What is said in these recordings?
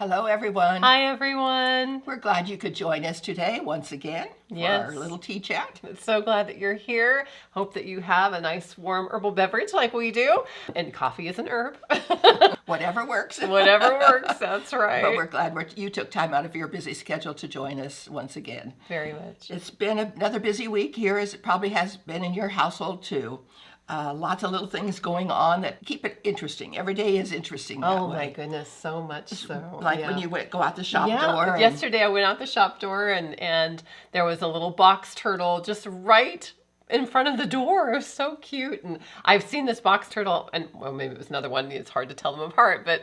Hello, everyone. Hi, everyone. We're glad you could join us today once again for our little tea chat. So glad that you're here. Hope that you have a nice warm herbal beverage like we do. And coffee is an herb. Whatever works. Whatever works, that's right. But we're glad you took time out of your busy schedule to join us once again. Very much. It's been another busy week here, as it probably has been in your household too. Lots of little things going on that keep it interesting. Every day is interesting that way. Oh my goodness, so much so. Like when you go out the shop door. Yesterday I went out the shop door and there was a little box turtle just right in front of the door. It was so cute. And I've seen this box turtle, and well, maybe it was another one. It's hard to tell them apart, but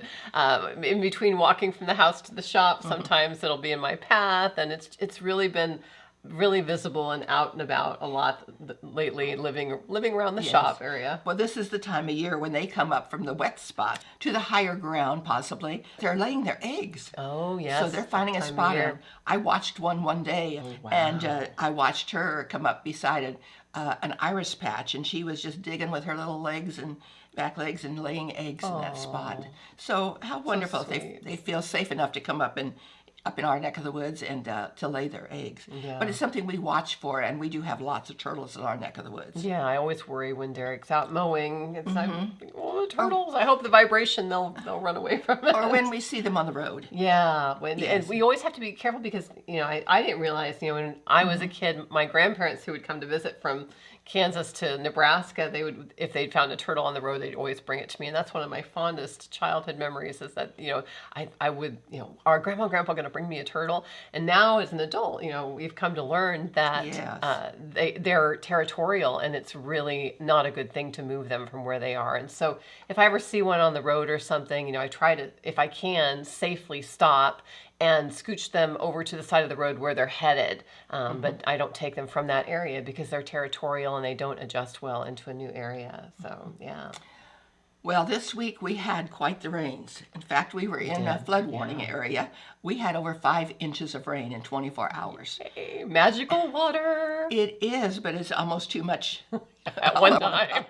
in between walking from the house to the shop, sometimes it'll be in my path, and it's really been really visible and out and about a lot lately, living around the shop area. Well, this is the time of year when they come up from the wet spot to the higher ground, possibly. They're laying their eggs. Oh, yes. So they're finding a spot. I watched one day, and I watched her come up beside an iris patch, and she was just digging with her little legs and back legs and laying eggs in that spot. So how wonderful they feel safe enough to come up in our neck of the woods and to lay their eggs. Yeah. But it's something we watch for, and we do have lots of turtles in our neck of the woods. Yeah, I always worry when Derek's out mowing. It's like, oh, the turtles. I hope the vibration, they'll run away from it. Or when we see them on the road. Yeah, and we always have to be careful because, I didn't realize, when I was a kid, my grandparents who would come to visit from Kansas to Nebraska, if they'd found a turtle on the road, they'd always bring it to me. And that's one of my fondest childhood memories is that, I would, our grandma and grandpa going to bring me a turtle. And now as an adult, we've come to learn that they're territorial, and it's really not a good thing to move them from where they are. And so if I ever see one on the road or something, I try to, if I can, safely stop and scooch them over to the side of the road where they're headed. But I don't take them from that area because they're territorial and they don't adjust well into a new area. So, yeah. Well, this week we had quite the rains. In fact, we were in a flood warning area. We had over 5 inches of rain in 24 hours. Hey, magical water. It is, but it's almost too much at one time.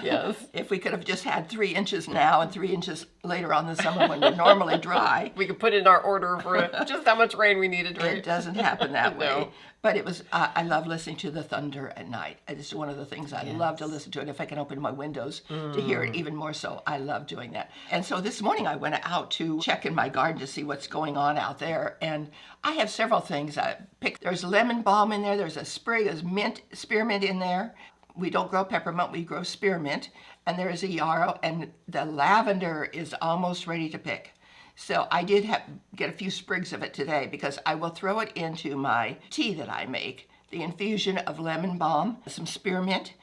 Yes. If we could have just had 3 inches now and 3 inches later on in the summer when we're normally dry. We could put in our order for just how much rain we needed. Right? It doesn't happen that way. But it was, I love listening to the thunder at night. It's one of the things I love to listen to. And if I can open my windows to hear it even more so, I love doing that. And so this morning I went out to check in my garden to see what's going on out there. And I have several things I picked. There's lemon balm in there. There's a sprig of spearmint in there. We don't grow peppermint, we grow spearmint. And there is a yarrow, and the lavender is almost ready to pick. So I did get a few sprigs of it today because I will throw it into my tea that I make. The infusion of lemon balm, some spearmint,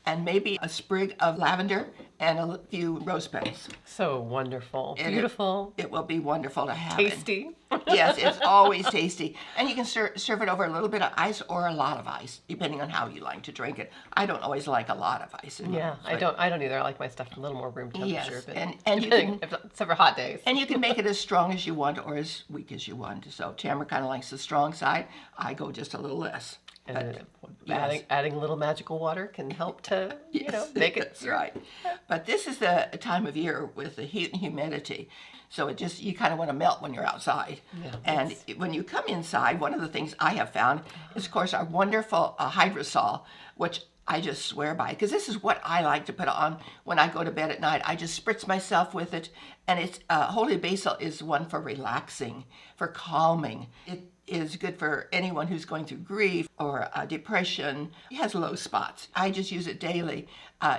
and maybe a sprig of lavender and a few rose petals. So wonderful. Beautiful. It will be wonderful to have. Tasty. Yes, it's always tasty. And you can serve it over a little bit of ice or a lot of ice, depending on how you like to drink it. I don't always like a lot of ice. I don't either. I like my stuff a little more room temperature. Yes, but and you can, except for hot days. And you can make it as strong as you want or as weak as you want. So Tamara kind of likes the strong side. I go just a little less. And adding a little magical water can help to, make it. That's right. But this is the time of year with the heat and humidity. So you kind of want to melt when you're outside. Yeah, and when you come inside, one of the things I have found is, of course, our wonderful hydrosol, which I just swear by, because this is what I like to put on when I go to bed at night. I just spritz myself with it, and it's holy basil is one for relaxing, for calming. It is good for anyone who's going through grief or depression. It has low spots. I just use it daily.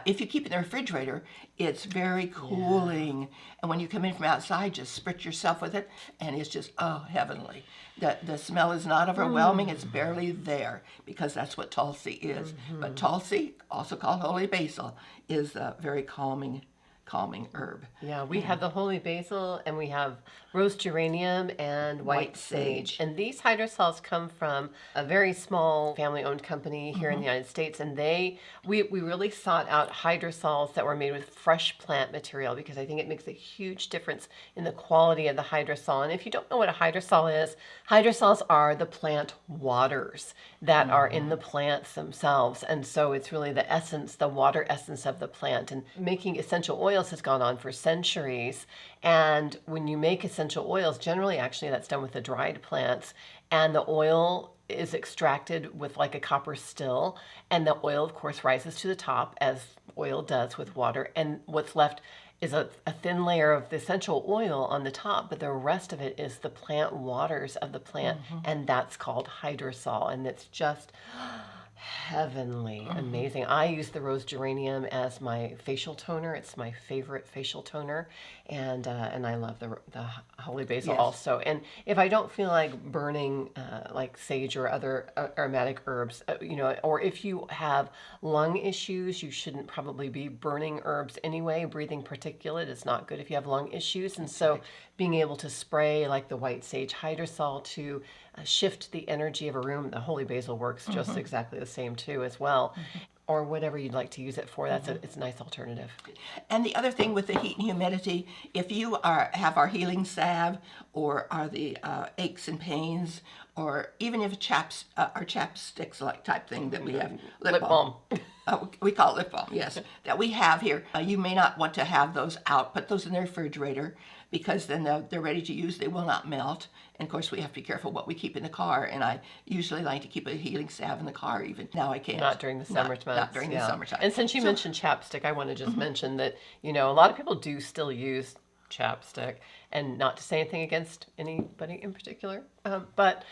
If you keep it in the refrigerator, it's very cooling. Yeah. And when you come in from outside, just spritz yourself with it, and it's just, heavenly. The smell is not overwhelming. It's barely there, because that's what Tulsi is. But Tulsi, also called holy basil, is a very calming herb. Yeah, we have the holy basil, and we have rose geranium and white sage. And these hydrosols come from a very small family-owned company here in the United States, and we really sought out hydrosols that were made with fresh plant material because I think it makes a huge difference in the quality of the hydrosol. And if you don't know what a hydrosol is, hydrosols are the plant waters that are in the plants themselves. And so it's really the essence, the water essence of the plant. And making essential oils oils has gone on for centuries. And when you make essential oils, generally, actually, that's done with the dried plants. And the oil is extracted with like a copper still. And the oil, of course, rises to the top, as oil does with water. And what's left is a thin layer of the essential oil on the top, but the rest of it is the plant waters of the plant. And that's called hydrosol. And it's just heavenly, amazing. I use the rose geranium as my facial toner. It's my favorite facial toner, and I love the holy basil also. And if I don't feel like burning like sage or other aromatic herbs, or if you have lung issues, you shouldn't probably be burning herbs anyway. Breathing particulate is not good if you have lung issues, and so being able to spray like the white sage hydrosol to shift the energy of a room. The holy basil works just exactly the same too as well. Or whatever you'd like to use it for. It's a nice alternative. And the other thing with the heat and humidity, if you have our healing salve, or are the aches and pains, or even if our chapsticks like type thing that we have, lip balm. We call it lip balm, yes, that we have here. You may not want to have those out. Put those in the refrigerator, because then they're ready to use. They will not melt. And of course, we have to be careful what we keep in the car. And I usually like to keep a healing salve in the car. Even now, I can't. Not during the summer months. Not during the summertime. And since you mentioned chapstick, I want to just mention that a lot of people do still use chapstick, and not to say anything against anybody in particular, but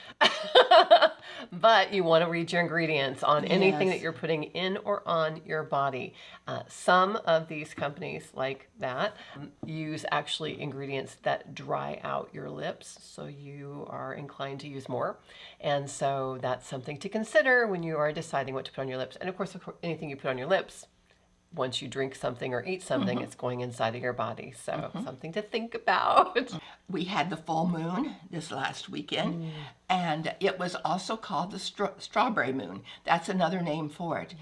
but you want to read your ingredients on anything that you're putting in or on your body. Some of these companies like that use actually ingredients that dry out your lips, so you are inclined to use more. And so that's something to consider when you are deciding what to put on your lips. And of course, anything you put on your lips, once you drink something or eat something, it's going inside of your body. So something to think about. We had the full moon this last weekend, and it was also called the strawberry moon. That's another name for it,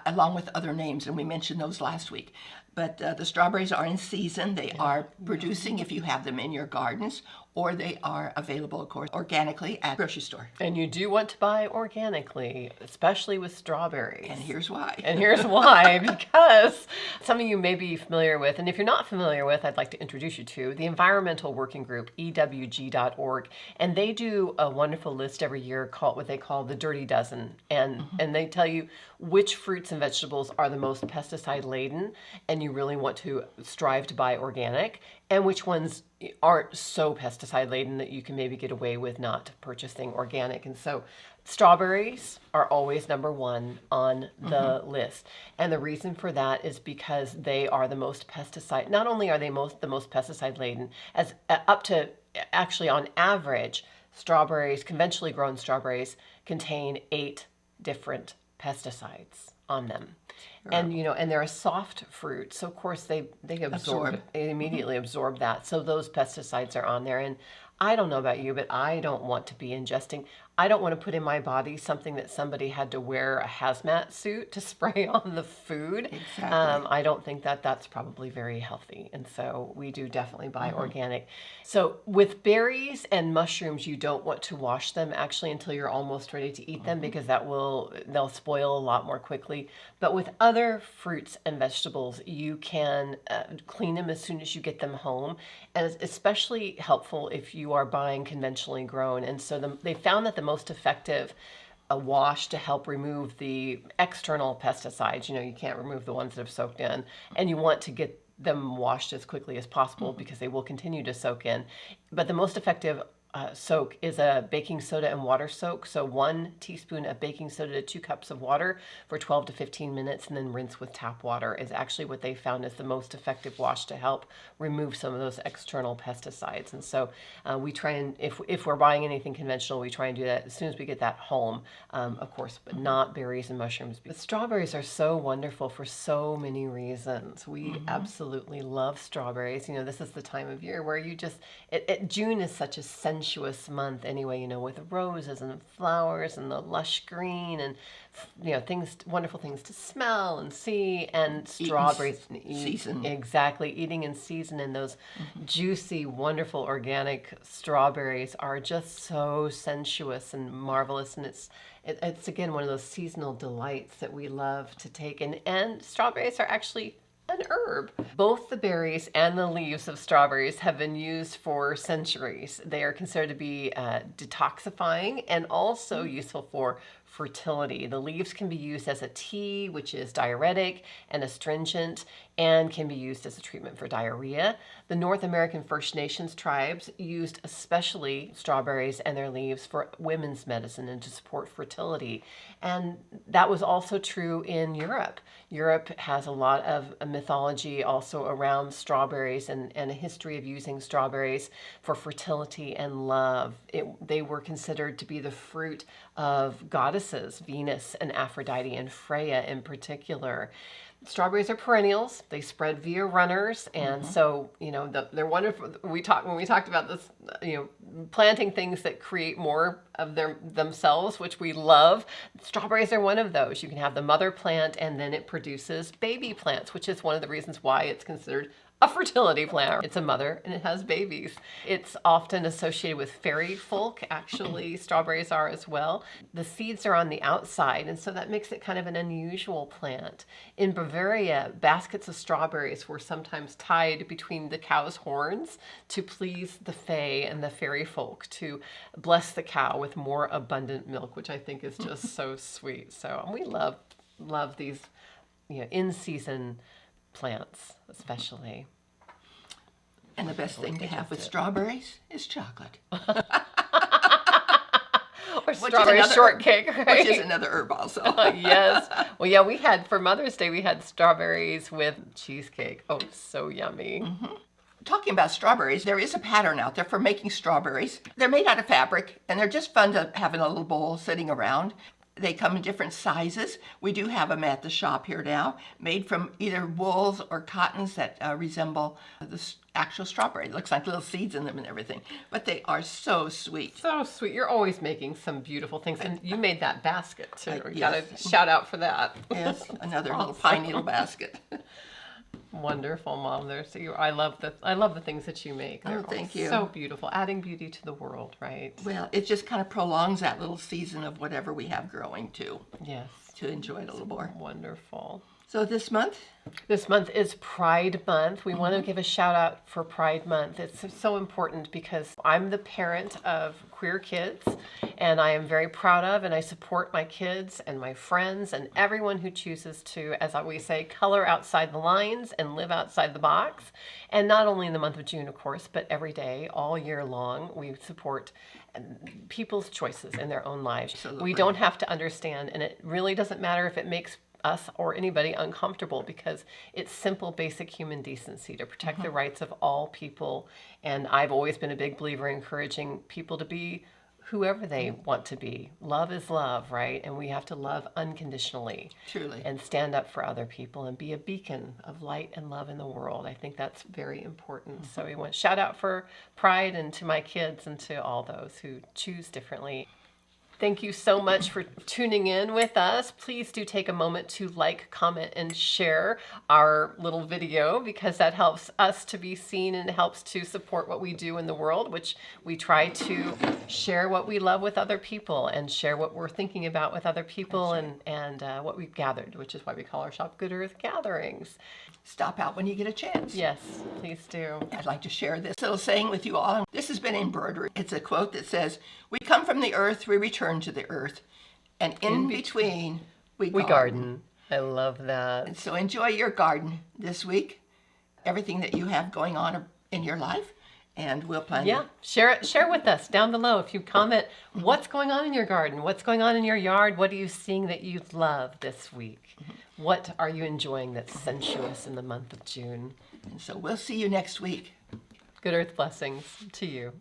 along with other names, and we mentioned those last week. But the strawberries are in season. They are producing if you have them in your gardens, or they are available, of course, organically at the grocery store. And you do want to buy organically, especially with strawberries. And here's why. Because some of you may be familiar with, and if you're not familiar with, I'd like to introduce you to the Environmental Working Group, EWG.org. And they do a wonderful list every year called what they call the Dirty Dozen. And they tell you which fruits and vegetables are the most pesticide laden, and you really want to strive to buy organic, and which ones aren't so pesticide laden that you can maybe get away with not purchasing organic. And so strawberries are always number one on the list. And the reason for that is because they are the most pesticide. Not only are they the most pesticide laden, as up to actually on average, strawberries, conventionally grown strawberries, contain 8 different pesticides on them. And and they're a soft fruit, so of course they absorb. They immediately absorb that. So those pesticides are on there. And I don't know about you, but I don't want to be ingesting. I don't want to put in my body something that somebody had to wear a hazmat suit to spray on the food. Exactly. I don't think that that's probably very healthy. And so we do definitely buy organic. So with berries and mushrooms, you don't want to wash them actually until you're almost ready to eat them, because they'll spoil a lot more quickly. But with other fruits and vegetables, you can clean them as soon as you get them home. And it's especially helpful if you are buying conventionally grown. And so they found that the most effective wash to help remove the external pesticides, you can't remove the ones that have soaked in, and you want to get them washed as quickly as possible because they will continue to soak in. But the most effective soak is a baking soda and water soak. So 1 teaspoon of baking soda to 2 cups of water for 12 to 15 minutes, and then rinse with tap water is actually what they found is the most effective wash to help remove some of those external pesticides. And so we try and, if we're buying anything conventional, we try and do that as soon as we get that home, of course, but not berries and mushrooms. But strawberries are so wonderful for so many reasons. We absolutely love strawberries. This is the time of year where you just, June is such a sensuous month anyway, with roses and flowers and the lush green and wonderful things to smell and see, and strawberries season. Exactly, eating in season, and those juicy, wonderful organic strawberries are just so sensuous and marvelous. And it's again one of those seasonal delights that we love to take, and strawberries are actually an herb. Both the berries and the leaves of strawberries have been used for centuries. They are considered to be detoxifying and also useful for fertility. The leaves can be used as a tea, which is diuretic and astringent, and can be used as a treatment for diarrhea. The North American First Nations tribes used especially strawberries and their leaves for women's medicine and to support fertility. And that was also true in Europe. Europe has a lot of mythology also around strawberries and a history of using strawberries for fertility and love. They were considered to be the fruit of goddesses, Venus and Aphrodite and Freya in particular. Strawberries are perennials. They spread via runners, and so they're wonderful. When we talked about this, planting things that create more of themselves, which we love. Strawberries are one of those. You can have the mother plant, and then it produces baby plants, which is one of the reasons why it's considered a fertility plant. It's a mother and it has babies. It's often associated with fairy folk. Actually, strawberries are as well. The seeds are on the outside, and so that makes it kind of an unusual plant. In Bavaria, baskets of strawberries were sometimes tied between the cow's horns to please the fae and the fairy folk, to bless the cow with more abundant milk, which I think is just so sweet. So we love these in-season plants, especially. And the best thing to have with strawberries is chocolate. Or strawberry shortcake, right? Which is another herb also. Yes. Well, yeah, we had, for Mother's Day, we had strawberries with cheesecake. Oh, so yummy. Mm-hmm. Talking about strawberries, there is a pattern out there for making strawberries. They're made out of fabric, and they're just fun to have in a little bowl sitting around. They come in different sizes. We do have them at the shop here now, made from either wools or cottons that resemble the actual strawberry. It looks like little seeds in them and everything, but they are so sweet. So sweet. You're always making some beautiful things, and you made that basket too. You yes. Got to shout out for that. Yes, another little pine needle basket. Wonderful, Mom. I love the things that you make. They're thank you. So beautiful, adding beauty to the world, right? Well, it just kind of prolongs that little season of whatever we have growing too. Yes. To enjoy it a little more. Wonderful. So this month? This month is Pride Month. We want to give a shout out for Pride Month. It's so important because I'm the parent of queer kids, and I am very proud of and I support my kids and my friends and everyone who chooses to, as we say, color outside the lines and live outside the box. And not only in the month of June, of course, but every day, all year long, we support people's choices in their own lives. Absolutely. We don't have to understand, and it really doesn't matter if it makes us or anybody uncomfortable, because it's simple, basic human decency to protect the rights of all people. And I've always been a big believer in encouraging people to be whoever they want to be. Love is love, right? And we have to love unconditionally. Truly. And stand up for other people and be a beacon of light and love in the world. I think that's very important. So we want shout out for Pride, and to my kids and to all those who choose differently. Thank you so much for tuning in with us. Please do take a moment to like, comment, and share our little video, because that helps us to be seen and helps to support what we do in the world, which we try to share what we love with other people and share what we're thinking about with other people, and what we've gathered, which is why we call our shop Good Earth Gatherings. Stop out when you get a chance. Yes, please do. I'd like to share this little saying with you all. This has been embroidered. It's a quote that says, "We come from the earth, we return to the earth, and in between we garden." I love that. And so enjoy your garden this week, everything that you have going on in your life, and we'll plan to share with us down below. If you comment, what's going on in your garden? What's going on in your yard? What are you seeing that you love this week? What are you enjoying that's sensuous in the month of June? And so we'll see you next week. Good Earth blessings to you.